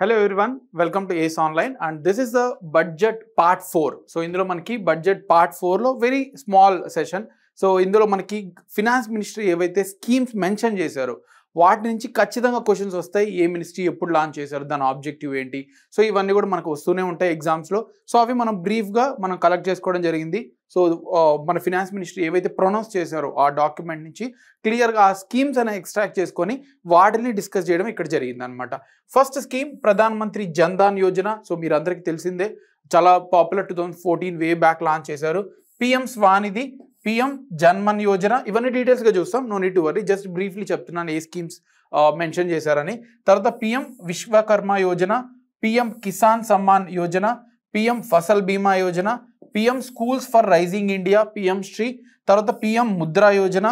Hello everyone, welcome to ACE Online and this is the budget part 4. So ఇందులో మనకి budget part 4 లో very small session. So ఇందులో మనకి finance ministry ఏవైతే schemes mention చేశారో వాటి నుంచి ఖచ్చితంగా క్వశ్చన్స్ వస్తాయి. ఏ మినిస్ట్రీ ఎప్పుడు లాంచ్ చేశారు, దాని ఆబ్జెక్టివ్ ఏంటి, సో ఇవన్నీ కూడా మనకు వస్తూనే ఉంటాయి ఎగ్జామ్స్లో. సో అవి మనం బ్రీఫ్గా మనం కలెక్ట్ చేసుకోవడం జరిగింది. సో మన ఫినాన్స్ మినిస్ట్రీ ఏవైతే ప్రొనౌన్స్ చేశారో ఆ డాక్యుమెంట్ నుంచి క్లియర్గా ఆ స్కీమ్స్ అనేవి ఎక్స్ట్రాక్ట్ చేసుకొని వాటిని డిస్కస్ చేయడం ఇక్కడ జరిగింది అనమాట. First scheme Pradhan Mantri Jan Dhan Yojana. So మీరు అందరికీ తెలిసిందే, చాలా పాపులర్. 2014 వే బ్యాక్ లాంచ్ చేశారు. పిఎం స్వానిధి, పిఎం జన్మన్ యోజన, ఇవన్నీ డీటెయిల్స్గా చూస్తాం. No need to worry, just briefly చెప్తున్నాను ఏ స్కీమ్స్ మెన్షన్ చేశారని. తర్వాత PM Vishwakarma Yojana, PM Kisan Samman Yojana, PM Fasal Bima Yojana, PM schools for rising India, PM Shri, తర్వాత PM Mudra Yojana,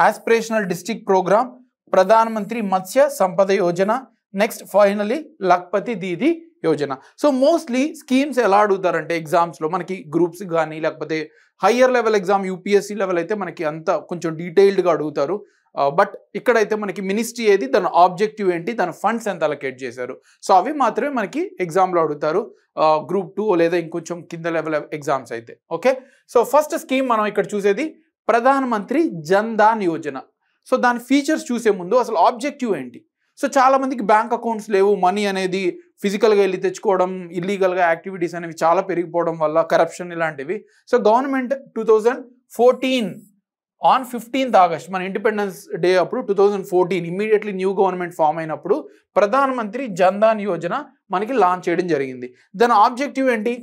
aspirational district programme, Pradhan Mantri Matsya Sampada Yojana, next finally Lakhpati Didi Yojana. So mostly schemes ఎలా అడుగుతారంటే ఎగ్జామ్స్లో మనకి గ్రూప్స్ కానీ లేకపోతే higher level exam UPSC level అయితే మనకి అంతా కొంచెం డీటెయిల్డ్గా అడుగుతారు. బట్ ఇక్కడైతే మనకి మినిస్ట్రీ ఏది, దాని ఆబ్జెక్టివ్ ఏంటి, దాని ఫండ్స్ ఎంత అలొకేట్ చేశారు, సో అవి మాత్రమే మనకి ఎగ్జామ్లో అడుగుతారు. గ్రూప్ 2 లేదా ఇంకొంచెం కింద లెవెల్ ఎగ్జామ్స్ అయితే. ఓకే, సో ఫస్ట్ స్కీమ్ మనం ఇక్కడ చూసేది ప్రధాన్ మంత్రి జన్ ధన్ యోజన. సో దాని ఫీచర్స్ చూసే ముందు అసలు ఆబ్జెక్టివ్ ఏంటి. సో చాలా మందికి బ్యాంక్ అకౌంట్స్ లేవు, మనీ అనేది ఫిజికల్గా వెళ్ళి తెచ్చుకోవడం, ఇల్లీగల్గా యాక్టివిటీస్ అనేవి చాలా పెరిగిపోవడం వల్ల, కరప్షన్ ఇలాంటివి. So government 2014 on 15th August మన ఇండిపెండెన్స్ డే అప్పుడు 2014 ఇమ్మీడియట్లీ న్యూ గవర్నమెంట్ ఫామ్ అయినప్పుడు ప్రధాన మంత్రి జన్ ధన్ యోజన మనకి లాంచ్ చేయడం జరిగింది. దాని ఆబ్జెక్టివ్ ఏంటి,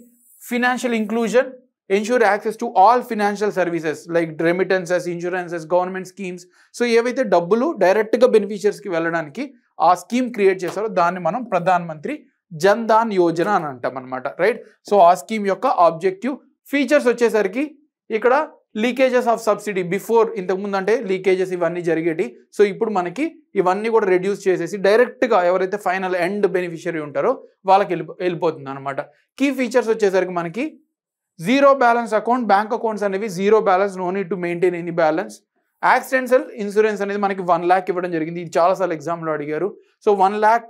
financial inclusion, ensure access to all financial services like remittances, insurances, government schemes. So ఏవైతే డబ్బులు డైరెక్ట్గా బెనిఫిషియర్స్కి వెళ్ళడానికి ఆ స్కీమ్ క్రియేట్ చేశారో దాన్ని మనం ప్రధాన్ మంత్రి జన్ ధన్ యోజన అని అంటాం అనమాట. రైట్, సో ఆ స్కీమ్ యొక్క ఆబ్జెక్టివ్. ఫీచర్స్ వచ్చేసరికి ఇక్కడ లీకేజెస్ ఆఫ్ సబ్సిడీ, బిఫోర్ ఇంతకుముందు అంటే లీకేజెస్ ఇవన్నీ జరిగేటి, సో ఇప్పుడు మనకి ఇవన్నీ కూడా రెడ్యూస్ చేసేసి డైరెక్ట్గా ఎవరైతే ఫైనల్ ఎండ్ బెనిఫిషియరీ ఉంటారో వాళ్ళకి వెళ్ళిపోతుంది అనమాట. కీ ఫీచర్స్ వచ్చేసరికి మనకి zero balance account, bank accounts అనేవి zero balance, no need to maintain any balance. Accidental insurance అనేది మనకి 1 lakh ఇవ్వడం జరిగింది. ఇది చాలాసార్లు ఎగ్జామ్లో అడిగారు. సో 1 lakh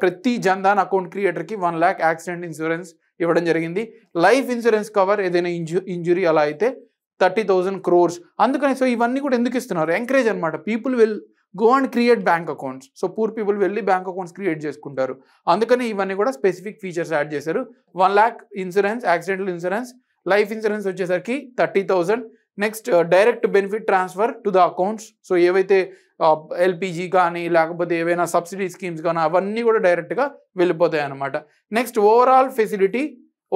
ప్రతి జన్ ధన్ అకౌంట్ క్రియేటర్కి 1 lakh యాక్సిడెంట్ ఇన్సూరెన్స్ ఇవ్వడం జరిగింది. లైఫ్ ఇన్సూరెన్స్ కవర్, ఏదైనా ఇంజురీ అలా అయితే 30,000 crores. అందుకని సో ఇవన్నీ కూడా ఎందుకు ఇస్తున్నారు, ఎంకరేజ్ అనమాట. People will go and create bank accounts. So poor people వెళ్ళి బ్యాంక్ అకౌంట్స్ క్రియేట్ చేసుకుంటారు. అందుకని ఇవన్నీ కూడా స్పెసిఫిక్ ఫీచర్స్ యాడ్ చేశారు. 1 lakh insurance, accidental insurance, life insurance వచ్చేసరికి 30,000. Next direct benefit transfer to the accounts. So ఏవైతే LPG కానీ లేకపోతే ఏవైనా సబ్సిడీ స్కీమ్స్ కానీ అవన్నీ కూడా డైరెక్ట్గా వెళ్ళిపోతాయి అన్నమాట. Next overall facility,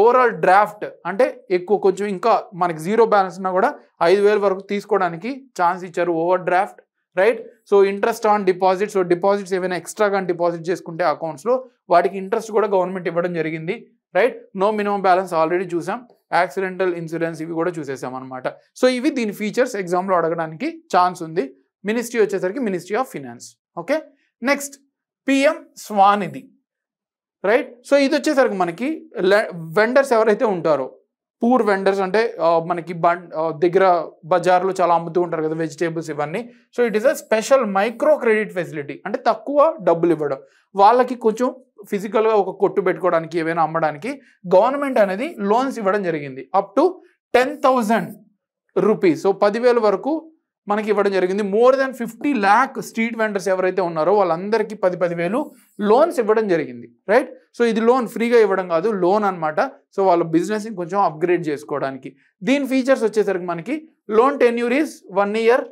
overall draft అంటే ఎక్కువ కొంచెం ఇంకా మనకి జీరో బ్యాలెన్స్ ఉన్నా కూడా 5,000 వరకు తీసుకోవడానికి ఛాన్స్ ఇచ్చారు, over draft. Right, so interest on deposits, so deposits ఏమైనా ఎక్స్ట్రాగా డిపాజిట్ చేసుకుంటే అకౌంట్స్లో వాటికి ఇంట్రెస్ట్ కూడా గవర్నమెంట్ ఇవ్వడం జరిగింది. Right, no minimum balance already చూసాం, యాక్సిడెంటల్ ఇన్సూరెన్స్ ఇవి కూడా చూసేసాం అనమాట. సో ఇవి దీని ఫీచర్స్ ఎగ్జామ్లో అడగడానికి ఛాన్స్ ఉంది. మినిస్ట్రీ వచ్చేసరికి ministry of finance. Okay, next PM SVANidhi. Right, so ఇది వచ్చేసరికి మనకి వెండర్స్ ఎవరైతే ఉంటారో, పూర్ వెండర్స్ అంటే మనకి దగ్గర బజార్లో చాలా అమ్ముతూ ఉంటారు కదా వెజిటేబుల్స్ ఇవన్నీ. So it is a special micro credit facility, అంటే తక్కువ డబ్బులు ఇవ్వడం. వాళ్ళకి కొంచెం ఫిజికల్గా ఒక కొట్టు పెట్టుకోవడానికి ఏవైనా అమ్మడానికి గవర్నమెంట్ అనేది లోన్స్ ఇవ్వడం జరిగింది. అప్ టు 10,000 రూపీస్, సో 10,000 వరకు మనకి ఇవ్వడం జరిగింది. More than 50 lakh street vendors ఎవరైతే ఉన్నారో వాళ్ళందరికీ 10,000 లోన్స్ ఇవ్వడం జరిగింది. రైట్, సో ఇది లోన్, ఫ్రీగా ఇవ్వడం కాదు, లోన్ అనమాట. సో వాళ్ళ బిజినెస్ని కొంచెం అప్గ్రేడ్ చేసుకోవడానికి. దీని ఫీచర్స్ వచ్చేసరికి మనకి loan tenure is 1 year.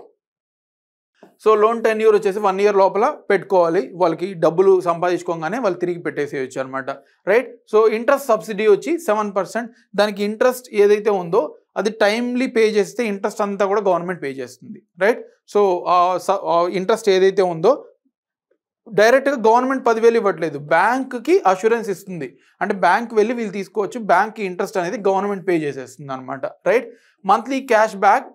So loan tenure వచ్చేసి 1 year లోపల పెట్టుకోవాలి. వాళ్ళకి డబ్బులు సంపాదించుకోగానే వాళ్ళు తిరిగి పెట్టేసేయచ్చు అనమాట. రైట్, సో ఇంట్రెస్ట్ సబ్సిడీ వచ్చి 7%. దానికి ఇంట్రెస్ట్ ఏదైతే ఉందో అది టైమ్లీ పే చేస్తే ఇంట్రెస్ట్ అంతా కూడా గవర్నమెంట్ పే చేస్తుంది. రైట్, సో ఇంట్రెస్ట్ ఏదైతే ఉందో డైరెక్ట్గా గవర్నమెంట్ 10,000 ఇవ్వట్లేదు, బ్యాంక్కి అష్యూరెన్స్ ఇస్తుంది. అంటే బ్యాంక్ వెళ్ళి వీళ్ళు తీసుకోవచ్చు, బ్యాంక్కి ఇంట్రెస్ట్ అనేది గవర్నమెంట్ పే చేసేస్తుంది అనమాట. Right, monthly cash back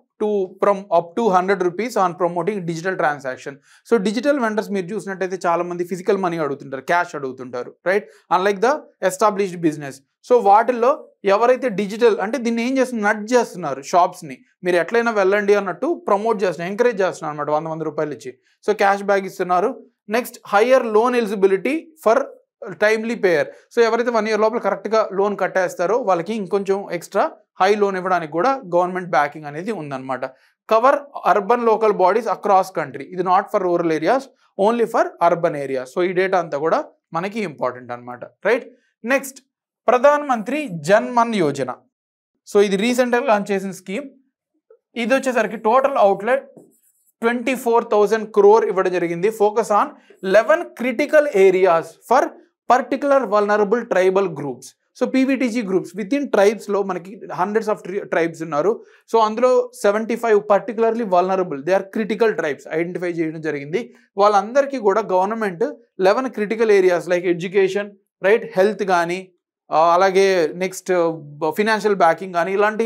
from up to 100 rupees on promoting digital transaction. So digital vendors మీరు చూసినట్టయితే చాలా మంది ఫిజికల్ మనీ అడుగుతుంటారు, క్యాష్ అడుగుతుంటారు. Right, unlike the established business. So వాటిల్లో ఎవరైతే డిజిటల్ అంటే దీన్ని ఏం చేస్తున్నారు, నట్ చేస్తున్నారు షాప్స్ని, మీరు ఎట్లయినా వెళ్ళండి అన్నట్టు ప్రమోట్ చేస్తున్నారు, ఎంకరేజ్ చేస్తున్నారు అనమాట. 100 రూపాయలు ఇచ్చి సో క్యాష్ బ్యాక్ ఇస్తున్నారు. Next higher loan eligibility for timely payer. So ఎవరైతే 1 year లోపల కరెక్ట్గా లోన్ కట్టేస్తారో వాళ్ళకి ఇంకొంచెం ఎక్స్ట్రా హై లోన్ ఇవ్వడానికి కూడా గవర్నమెంట్ బ్యాకింగ్ అనేది ఉందన్నమాట. Cover urban local bodies across country. ఇది not for rural areas, only for urban areas. So ఈ డేటా అంతా కూడా మనకి ఇంపార్టెంట్ అనమాట, right. Next Pradhan Mantri Jan Man Yojana. So ఇది రీసెంట్గా లాంచ్ చేసిన స్కీమ్. ఇది వచ్చేసరికి టోటల్ అవుట్లెట్ 24,000 crore ఇవ్వడం జరిగింది. Focus on 11 critical areas for particular vulnerable tribal groups. So PVTG groups with in ట్రైబ్స్లో మనకి హండ్రెడ్స్ ఆఫ్ ట్రైబ్స్ ఉన్నారు. సో అందులో 75 particularly vulnerable, they are critical tribes identify చేయడం జరిగింది. వాళ్ళందరికీ కూడా government 11 critical areas like education, right, health కానీ, అలాగే నెక్స్ట్ ఫినాన్షియల్ బ్యాకింగ్ కానీ, ఇలాంటి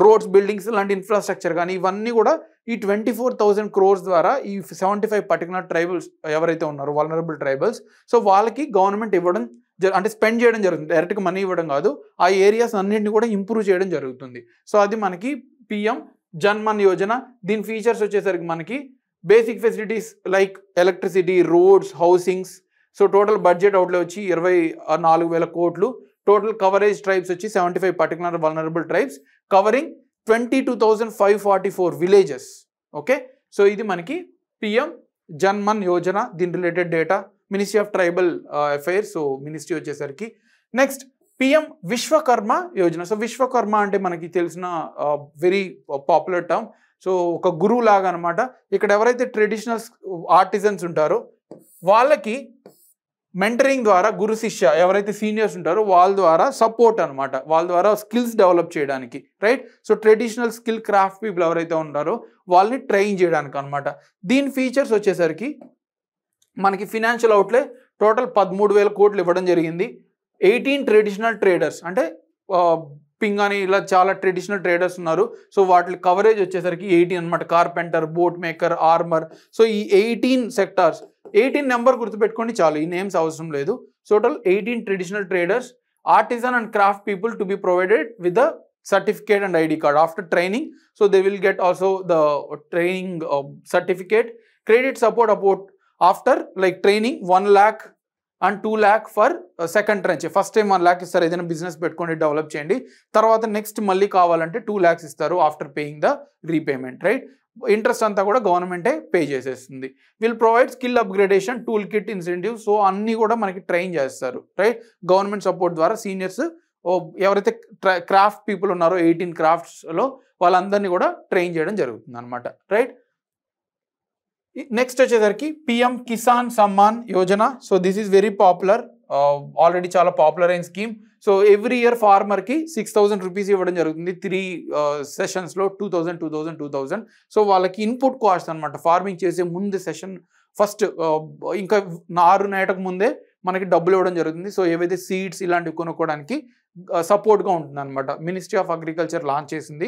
రోడ్స్, బిల్డింగ్స్, ఇలాంటి ఇన్ఫ్రాస్ట్రక్చర్ కానీ ఇవన్నీ కూడా ఈ 24,000 crores ద్వారా ఈ 75 పర్టికులర్ ట్రైబల్స్ ఎవరైతే ఉన్నారో వల్నరబుల్ ట్రైబల్స్, సో వాళ్ళకి గవర్నమెంట్ ఇవ్వడం అంటే స్పెండ్ చేయడం జరుగుతుంది. డైరెక్ట్గా మనీ ఇవ్వడం కాదు, ఆ ఏరియాస్ అన్నింటినీ కూడా ఇంప్రూవ్ చేయడం జరుగుతుంది. సో అది మనకి పిఎం జన్ మన్ యోజన. దీని ఫీచర్స్ వచ్చేసరికి మనకి basic facilities like electricity, roads, housings. So total budget outlay వచ్చి 24,000 crores. టోటల్ కవరేజ్ ట్రైబ్స్ వచ్చి 75 particular vulnerable tribes covering 22,544 villages. Okay, so ఇది మనకి పిఎం జన్ మన్ యోజన. దీని related data ministry of tribal affairs, so ministry వచ్చేసరికి. Next PM Vishwakarma Yojana. So Vishwakarma అంటే మనకి తెలిసిన very popular term. So ఒక గురువు లాగా అనమాట. ఇక్కడ ఎవరైతే ట్రెడిషనల్ ఆర్టిజన్స్ ఉంటారో వాళ్ళకి మెంటరింగ్ ద్వారా గురు శిష్య ఎవరైతే సీనియర్స్ ఉంటారో వాళ్ళ ద్వారా సపోర్ట్ అనమాట, వాళ్ళ ద్వారా స్కిల్స్ డెవలప్ చేయడానికి, right. So traditional skill craft people ఎవరైతే ఉంటారో వాళ్ళని ట్రైన్ చేయడానికి అనమాట. దీని ఫీచర్స్ వచ్చేసరికి మనకి ఫినాన్షియల్ అవుట్లే టోటల్ 13,000 crores ఇవ్వడం జరిగింది. 18 ట్రెడిషనల్ ట్రేడర్స్ అంటే పింగాని ఇలా చాలా ట్రెడిషనల్ ట్రేడర్స్ ఉన్నారు. సో వాటి కవరేజ్ వచ్చేసరికి 18 అనమాట. Carpenter, boat maker, armour. So ఈ 18 సెక్టార్స్, 18 నెంబర్ గుర్తుపెట్టుకోండి చాలు, ఈ నేమ్స్ అవసరం లేదు. Total 18 traditional traders, artisan and craft people to be provided with the certificate and ID card after training. So they will get also the training certificate. Credit support after like training 1 lakh and 2 lakh for second tranche. First time 1 lakh ఇస్తారు ఏదైనా business పెట్టుకొని develop చేయండి, తర్వాత next మళ్ళీ కావాలంటే 2 lakhs ఇస్తారు after paying the repayment, right. Interest అంతా కూడా గవర్నమెంటే పే చేసేస్తుంది. Will provide skill upgradation, tool kit, incentives. So అన్నీ కూడా మనకి ట్రైన్ చేస్తారు, రైట్. గవర్నమెంట్ సపోర్ట్ ద్వారా సీనియర్స్ ఎవరైతే క్రాఫ్ట్ పీపుల్ ఉన్నారో 18 క్రాఫ్ట్స్లో వాళ్ళందరినీ కూడా ట్రైన్ చేయడం జరుగుతుంది అనమాట, రైట్. నెక్స్ట్ వచ్చేసరికి PM Kisan Samman Yojana. So this is very popular, already చాలా పాపులర్ అయిన స్కీమ్. సో ఎవ్రీ ఇయర్ ఫార్మర్కి 6,000 rupees ఇవ్వడం జరుగుతుంది. 3 సెషన్స్లో 2,000. సో వాళ్ళకి ఇన్పుట్ కాస్ట్ అనమాట. ఫార్మింగ్ చేసే ముందు సెషన్ ఫస్ట్ ఇంకా నారు నాటకు ముందే మనకి డబ్బులు ఇవ్వడం జరుగుతుంది. సో ఏవైతే సీడ్స్ ఇలాంటివి కొనుక్కోవడానికి సపోర్ట్గా ఉంటుంది అనమాట. మినిస్ట్రీ ఆఫ్ అగ్రికల్చర్ లాంచ్ చేసింది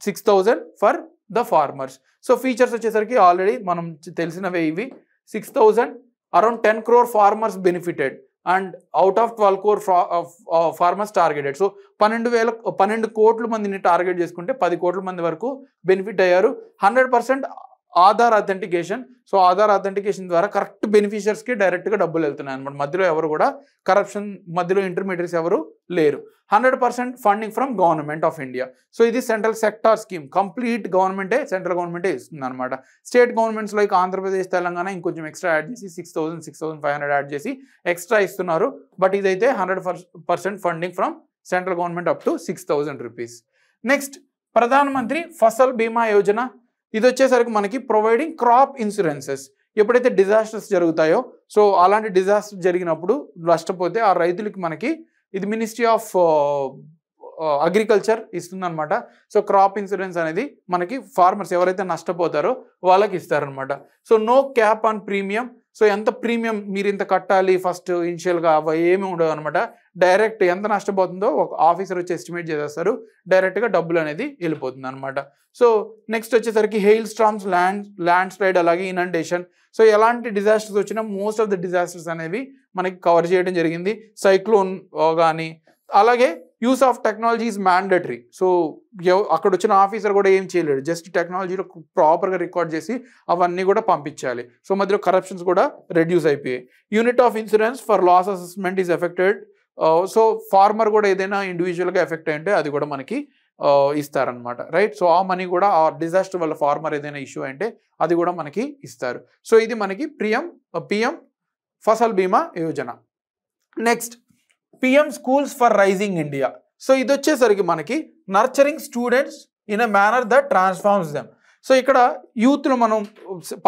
6,000 for the farmers. So features వచ్చేసరికి ఆల్రెడీ మనం తెలిసినవే ఇవి. 6,000 around 10 crore farmers benefited and out of 12 crore farmers targeted. So 12 కోట్ల మందిని టార్గెట్ చేసుకుంటే 10 కోట్ల మంది వరకు బెనిఫిట్ అయ్యారు. 100% Aadhaar authentication. So Aadhaar authentication ద్వారా కరెక్ట్ బెనిఫిషియర్స్కి డైరెక్ట్గా డబ్బులు వెళ్తున్నాయి అనమాట. మధ్యలో ఎవరు కూడా కరప్షన్, మధ్యలో ఇంటర్మీడియట్స్ ఎవరు లేరు. 100% funding from government of India. So ఇది సెంట్రల్ సెక్టార్ స్కీమ్, కంప్లీట్ గవర్నమెంటే, సెంట్రల్ గవర్నమెంటే ఇస్తుంది అనమాట. State governments like Andhra Pradesh, Telangana ఇంకొంచెం ఎక్స్ట్రా యాడ్ చేసి 6,000, 6,500 యాడ్ చేసి ఎక్స్ట్రా ఇస్తున్నారు. బట్ ఇదైతే 100% funding from central government up to 6,000 rupees. Next Pradhan Mantri Fasal Bima Yojana. ఇది వచ్చేసరికి మనకి ప్రొవైడింగ్ క్రాప్ ఇన్సూరెన్సెస్. ఎప్పుడైతే డిజాస్టర్స్ జరుగుతాయో, సో అలాంటి డిజాస్టర్ జరిగినప్పుడు నష్టపోతే ఆ రైతులకి మనకి ఇది మినిస్ట్రీ ఆఫ్ అగ్రికల్చర్ ఇస్తుందన్నమాట. సో క్రాప్ ఇన్సూరెన్స్ అనేది మనకి ఫార్మర్స్ ఎవరైతే నష్టపోతారో వాళ్ళకి ఇస్తారనమాట. So no cap on premium. So ఎంత ప్రీమియం మీరు ఇంత కట్టాలి ఫస్ట్ ఇనిషియల్గా ఏమి ఉండవు అనమాట. డైరెక్ట్ ఎంత నష్టపోతుందో ఒక ఆఫీసర్ వచ్చి ఎస్టిమేట్ చేసేస్తారు, డైరెక్ట్గా డబ్బులు అనేది వెళ్ళిపోతుంది అనమాట. సో నెక్స్ట్ వచ్చేసరికి హెయిల్ స్టార్మ్స్, ల్యాండ్ స్లైడ్, అలాగే ఇనండేషన్. సో ఎలాంటి డిజాస్టర్స్ వచ్చినా మోస్ట్ ఆఫ్ ద డిజాస్టర్స్ అనేవి మనకి కవర్ చేయడం జరిగింది. సైక్లోన్ కానీ, అలాగే use of technology is mandatory. So అక్కడ వచ్చిన ఆఫీసర్ కూడా ఏం చేయలేడు, జస్ట్ టెక్నాలజీలో ప్రాపర్గా రికార్డ్ చేసి అవన్నీ కూడా పంపించాలి. సో మధ్యలో కరప్షన్స్ కూడా రెడ్యూస్ అయిపోయాయి. Unit of insurance for loss assessment is effected. So farmer కూడా ఏదైనా ఇండివిజువల్గా ఎఫెక్ట్ అయింటే అది కూడా మనకి ఇస్తారనమాట, రైట్. సో ఆ మనీ కూడా ఆ డిజాస్టర్ వల్ల ఫార్మర్ ఏదైనా ఇష్యూ అంటే అది కూడా మనకి ఇస్తారు. సో ఇది మనకి PM Fasal Bima Yojana. Next PM schools for rising India. So ఇది వచ్చేసరికి మనకి nurturing students in a manner that transforms them. So ఇక్కడ యూత్లో మనం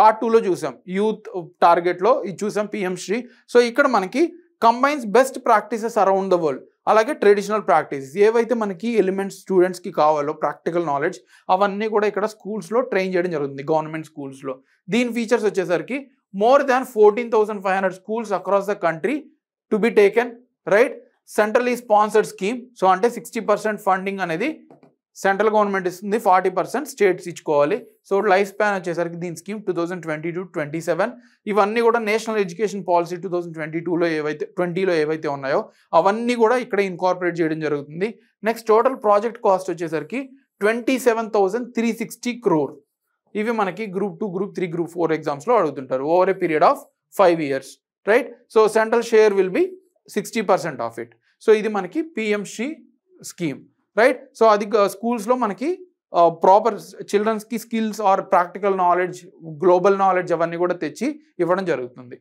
పార్ట్ 2లో చూసాం, యూత్ టార్గెట్లో ఇది చూసాం పిఎం శ్రీ. సో ఇక్కడ మనకి combines best practices around the world, అలాగే ట్రెడిషనల్ ప్రాక్టీసెస్ ఏవైతే మనకి ఎలిమెంట్స్ స్టూడెంట్స్కి కావాలో ప్రాక్టికల్ నాలెడ్జ్ అవన్నీ కూడా ఇక్కడ స్కూల్స్లో ట్రైన్ చేయడం జరుగుతుంది, గవర్నమెంట్ స్కూల్స్లో. దీని ఫీచర్స్ వచ్చేసరికి more than 14,500 schools across the country to be taken, right. Centrally sponsored scheme. So అంటే 60% ఫండింగ్ అనేది సెంట్రల్ గవర్నమెంట్ ఇస్తుంది, 40% స్టేట్స్ ఇచ్చుకోవాలి. సో లైఫ్ స్పాన్ వచ్చేసరికి దీని స్కీమ్ 2022-27. ఇవన్నీ కూడా నేషనల్ ఎడ్యుకేషన్ పాలసీ 2022లో ఏవైతే ఉన్నాయో అవన్నీ కూడా ఇక్కడ ఇన్కార్పొరేట్ చేయడం జరుగుతుంది. నెక్స్ట్ టోటల్ ప్రాజెక్ట్ కాస్ట్ వచ్చేసరికి 27,360 crore. ఇవి మనకి గ్రూప్ 2, గ్రూప్ 3, గ్రూప్ 4 ఎగ్జామ్స్లో అడుగుతుంటారు over a period of 5 years, right. So central share will be 60% of it. So ఇది మనకి పిఎంశ్రీ స్కీమ్, రైట్. సో అది స్కూల్స్లో మనకి ప్రాపర్ చిల్డ్రన్స్కి skills or practical knowledge, global knowledge అవన్నీ కూడా తెచ్చి ఇవ్వడం జరుగుతుంది.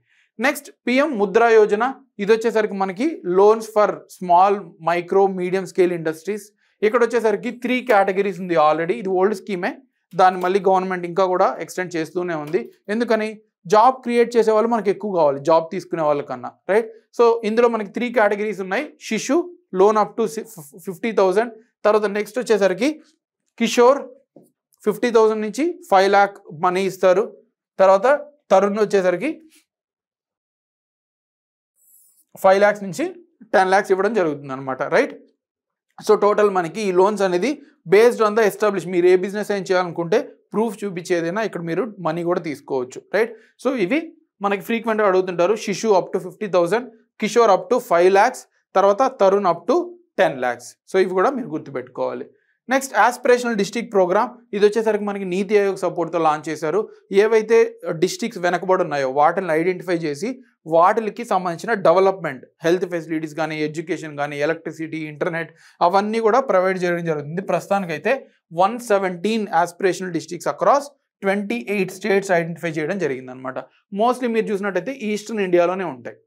Next PM Mudra Yojana. ఇది వచ్చేసరికి మనకి loans for small, micro, medium scale industries. ఇక్కడ వచ్చేసరికి 3 కేటగిరీస్ ఉంది ఆల్రెడీ. ఇది ఓల్డ్ స్కీమే, దాన్ని మళ్ళీ గవర్నమెంట్ ఇంకా కూడా ఎక్స్టెండ్ చేస్తూనే ఉంది. ఎందుకని జాబ్ క్రియేట్ చేసే వాళ్ళు మనకి ఎక్కువ కావాలి జాబ్ తీసుకునే వాళ్ళకన్నా, రైట్. సో ఇందులో మనకి 3 కేటగిరీస్ ఉన్నాయి. శిశు లోన్ అప్ టు 50,000. తర్వాత నెక్స్ట్ వచ్చేసరికి కిషోర్ 50,000 నుంచి 5 lakh మనీ ఇస్తారు. తర్వాత తరుణ్ వచ్చేసరికి 5 lakhs నుంచి 10 lakhs ఇవ్వడం జరుగుతుంది అనమాట, రైట్. సో టోటల్ మనకి ఈ లోన్స్ అనేది బేస్డ్ ఆన్ ద ఎస్టాబ్లిష్, మీరు ఏ బిజినెస్ ఏం చేయాలనుకుంటే ప్రూఫ్ చూపించేదైనా ఇక్కడ మీరు మనీ కూడా తీసుకోవచ్చు, రైట్. సో ఇవి మనకి ఫ్రీక్వెంట్గా అడుగుతుంటారు. Shishu up to 50,000, Kishore up to 5 lakhs, తర్వాత Tarun up to 10 lakhs. So ఇవి కూడా మీరు గుర్తుపెట్టుకోవాలి. Next aspirational district programme. ఇది వచ్చేసరికి మనకి నీతి ఆయోగ్ సపోర్ట్తో లాంచ్ చేశారు. ఏవైతే డిస్ట్రిక్ట్స్ వెనకబడి ఉన్నాయో వాటిని ఐడెంటిఫై చేసి వాటికి సంబంధించిన డెవలప్మెంట్, హెల్త్ ఫెసిలిటీస్ కానీ, ఎడ్యుకేషన్ కానీ, ఎలక్ట్రిసిటీ, ఇంటర్నెట్ అవన్నీ కూడా ప్రొవైడ్ చేయడం జరుగుతుంది. ప్రస్తుతానికైతే 117 aspirational districts across 28 states identify చేయడం జరిగింది అనమాట. మోస్ట్లీ మీరు చూసినట్టయితే ఈస్టర్న్ ఇండియాలోనే ఉంటాయి,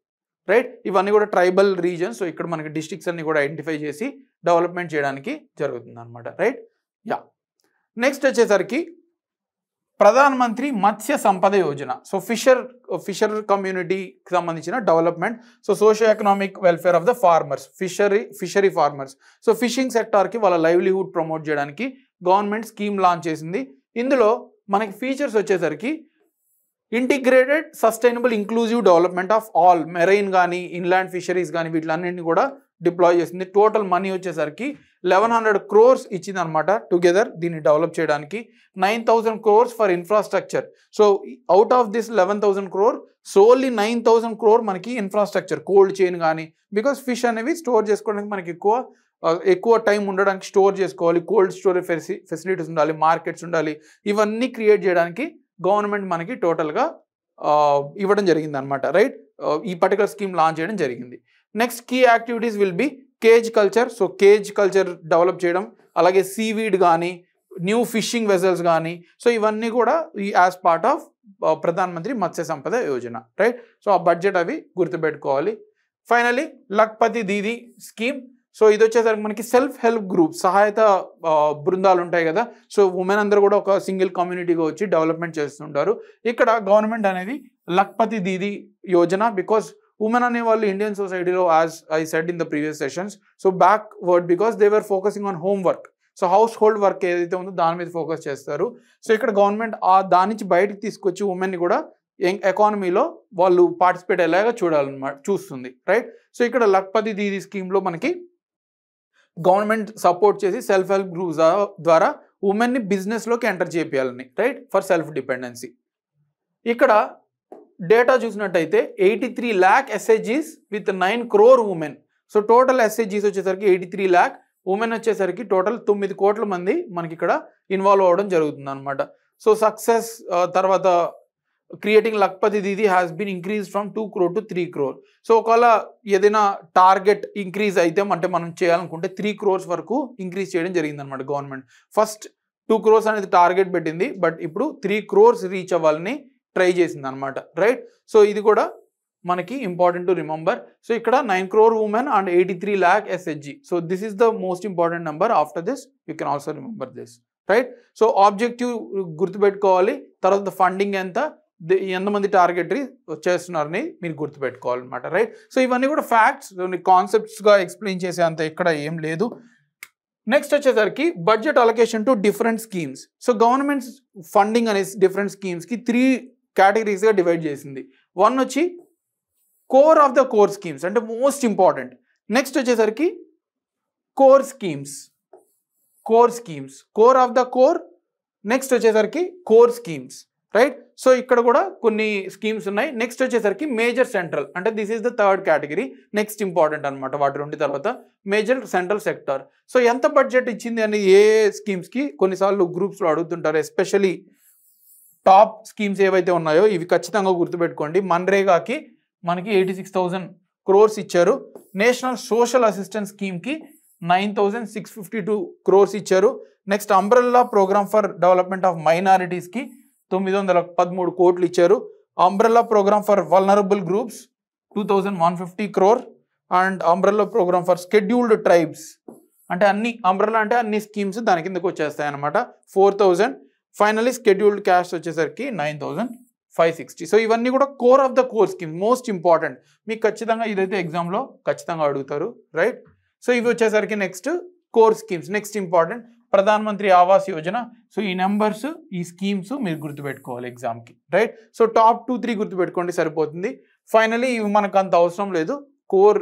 రైట్. ఇవన్నీ కూడా ట్రైబల్ రీజన్స్. సో ఇక్కడ మనకి డిస్ట్రిక్ట్స్ అన్ని కూడా ఐడెంటిఫై చేసి డెవలప్మెంట్ చేయడానికి జరుగుతుంది అనమాట, రైట్. యా నెక్స్ట్ వచ్చేసరికి ప్రధాన మంత్రి మత్స్య సంపద యోజన. సో ఫిషర్ కమ్యూనిటీకి సంబంధించిన development. So socio economic welfare of the farmers, fishery farmers. So fishing సెక్టార్కి వాళ్ళ లైవ్లీహుడ్ ప్రమోట్ చేయడానికి గవర్నమెంట్ స్కీమ్ లాంచ్ చేసింది. ఇందులో మనకి ఫీచర్స్ వచ్చేసరికి integrated sustainable inclusive development of all marine కానీ, ఇన్లాండ్ ఫిషరీస్ కానీ వీటిలన్నింటినీ కూడా డిప్లాయ్ చేసింది. టోటల్ మనీ వచ్చేసరికి 1,100 crores ఇచ్చింది అనమాట టుగెదర్ దీన్ని డెవలప్ చేయడానికి. 9,000 crores for infrastructure. So out of this 11,000 crore solely 9,000 crore మనకి ఇన్ఫ్రాస్ట్రక్చర్, కోల్డ్ చైన్ కానీ, బికాస్ ఫిష్ అనేవి స్టోర్ చేసుకోవడానికి మనకి ఎక్కువ టైం ఉండడానికి స్టోర్ చేసుకోవాలి, కోల్డ్ స్టోరేజ్ ఫెసిలిటీస్ ఉండాలి, మార్కెట్స్ ఉండాలి. ఇవన్నీ క్రియేట్ చేయడానికి గవర్నమెంట్ మనకి టోటల్గా ఇవ్వడం జరిగింది అనమాట, రైట్. ఈ పర్టికులర్ స్కీమ్ లాంచ్ చేయడం జరిగింది. Next key activities will be cage culture. So cage culture develop చేయడం, అలాగే సీవీడ్ కానీ, న్యూ ఫిషింగ్ వెజల్స్ కానీ. సో ఇవన్నీ కూడా as part of Pradhan Mantri Matsya Sampada Yojana, right. So ఆ బడ్జెట్ అవి గుర్తుపెట్టుకోవాలి. Finally Lakhpati Didi scheme. So ఇది వచ్చేసరికి మనకి సెల్ఫ్ హెల్ప్ గ్రూప్, సహాయత బృందాలు ఉంటాయి కదా. సో ఉమెన్ అందరూ కూడా ఒక సింగిల్ కమ్యూనిటీగా వచ్చి డెవలప్మెంట్ చేస్తుంటారు. ఇక్కడ గవర్నమెంట్ అనేది లఖ్పతి దీదీ యోజన, బికాస్ ఉమెన్ అనే వాళ్ళు ఇండియన్ సొసైటీలో, as I said in the previous sessions, so backward because they were focusing on home work. So house hold work ఏదైతే ఉందో దాని మీద ఫోకస్ చేస్తారు. సో ఇక్కడ గవర్నమెంట్ దాని నుంచి బయటకు తీసుకొచ్చి ఉమెన్ని కూడా ఎకానమీలో వాళ్ళు పార్టిసిపేట్ అయ్యేలాగా చూస్తుంది, రైట్. సో ఇక్కడ లఖ్పతి దీదీ స్కీమ్లో మనకి గవర్నమెంట్ సపోర్ట్ చేసి సెల్ఫ్ హెల్ప్ గ్రూప్స్ ద్వారా ఉమెన్ని బిజినెస్లోకి ఎంటర్ చేయాలని, రైట్, ఫర్ సెల్ఫ్ డిపెండెన్సీ. ఇక్కడ డేటా చూసినట్టయితే 83 lakh SHGs with 9 crore women. So total ఎస్హెచ్జీస్ వచ్చేసరికి 83 lakh, ఉమెన్ వచ్చేసరికి టోటల్ 9 కోట్ల మంది మనకి ఇక్కడ ఇన్వాల్వ్ అవ్వడం జరుగుతుంది అనమాట. సో సక్సెస్ తర్వాత creating Lakhpati Didi has been increase from 2 crore to 3 crore. So ఒకవేళ ఏదైనా టార్గెట్ ఇంక్రీజ్ అయితే అంటే మనం చేయాలనుకుంటే 3 crores వరకు ఇంక్రీజ్ చేయడం జరిగింది అనమాట గవర్నమెంట్. ఫస్ట్ 2 crores అనేది టార్గెట్ పెట్టింది, బట్ ఇప్పుడు 3 crores రీచ్ అవ్వాలని ట్రై చేసింది అనమాట, రైట్. సో ఇది కూడా మనకి ఇంపార్టెంట్ టు రిమెంబర్. సో ఇక్కడ 9 crore women and 83 lakh SHG. So this is the most important number. After this you can also remember this, right. So objective గుర్తుపెట్టుకోవాలి, తర్వాత funding ఎంతమంది టార్గెటరీ చేస్తున్నారని మీరు గుర్తుపెట్టుకోవాలన్నమాట, రైట్. సో ఇవన్నీ కూడా ఫ్యాక్ట్స్, కాన్సెప్ట్స్గా ఎక్స్ప్లెయిన్ చేసే అంత ఇక్కడ ఏం లేదు. నెక్స్ట్ వచ్చేసరికి budget allocation to different schemes. So government funding అనే డిఫరెంట్ స్కీమ్స్కి 3 కేటగిరీస్గా డివైడ్ చేసింది. వన్ వచ్చి core of the core schemes, అంటే మోస్ట్ ఇంపార్టెంట్. నెక్స్ట్ వచ్చేసరికి core schemes, core of the core. Next వచ్చేసరికి కోర్ స్కీమ్స్, రైట్. సో ఇక్కడ కూడా కొన్ని స్కీమ్స్ ఉన్నాయి. నెక్స్ట్ వచ్చేసరికి మేజర్ సెంట్రల్, అంటే this is the third category, next important అనమాట. వాటి రెండు తర్వాత మేజర్ సెంట్రల్ సెక్టర్. సో ఎంత బడ్జెట్ ఇచ్చింది అని ఏ స్కీమ్స్కి కొన్నిసార్లు గ్రూప్స్లో అడుగుతుంటారు. ఎస్పెషలీ టాప్ స్కీమ్స్ ఏవైతే ఉన్నాయో ఇవి ఖచ్చితంగా గుర్తుపెట్టుకోండి. మన్రేగాకి మనకి 86,000 crores ఇచ్చారు. నేషనల్ సోషల్ అసిస్టెన్స్ స్కీమ్కి 9,652 crores ఇచ్చారు. Next umbrella programme for development of మైనారిటీస్కి 913 కోట్లు ఇచ్చారు. Umbrella programme for vulnerable groups 2,150 crore. And umbrella programme for scheduled tribes, అంటే అన్ని అంబ్రెల్లా అంటే అన్ని స్కీమ్స్ దాని కిందకు వచ్చేస్తాయి అనమాట, 4,000. ఫైనలీ షెడ్యూల్డ్ క్యాస్ట్ వచ్చేసరికి 9,560. సో ఇవన్నీ కూడా core of the core scheme, most important. మీకు ఖచ్చితంగా ఇదైతే ఎగ్జామ్లో ఖచ్చితంగా అడుగుతారు, రైట్. సో ఇవి వచ్చేసరికి next core schemes. Next important Pradhan Mantri Awas Yojana. So ఈ నెంబర్స్, ఈ స్కీమ్స్ మీరు గుర్తుపెట్టుకోవాలి ఎగ్జామ్కి, రైట్. సో టాప్ 2-3 గుర్తుపెట్టుకోండి సరిపోతుంది. ఫైనలీ ఇవి మనకు అంత అవసరం లేదు, core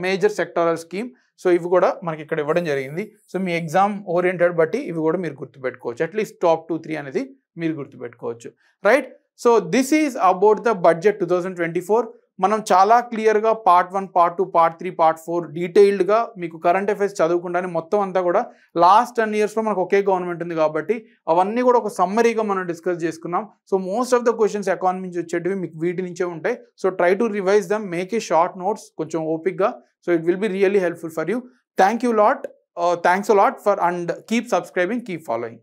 major sectoral scheme. So ఇవి కూడా మనకి ఇక్కడ ఇవ్వడం జరిగింది. సో మీ ఎగ్జామ్ ఓరియంటెడ్ బట్టి ఇవి కూడా మీరు గుర్తుపెట్టుకోవచ్చు. అట్లీస్ట్ టాప్ 2-3 అనేది మీరు గుర్తుపెట్టుకోవచ్చు, right. So this is about the budget 2024. మనం చాలా క్లియర్గా పార్ట్ 1, పార్ట్ 2, పార్ట్ 3, పార్ట్ 4 డీటెయిల్డ్గా మీకు కరెంట్ అఫైర్స్ చదువుకుంటానే మొత్తం అంతా కూడా లాస్ట్ 10 yearsలో మనకు ఒకే గవర్నమెంట్ ఉంది కాబట్టి అవన్నీ కూడా ఒక సమ్మరీగా మనం డిస్కస్ చేసుకున్నాం. So most of the questions economy నుంచి వచ్చేటివి మీకు వీటి నుంచే ఉంటాయి. So try to revise them, make a short notes కొంచెం ఓపిక్గా. So it will be really helpful for you. Thank you lot, thanks a lot for, and keep subscribing, keep following.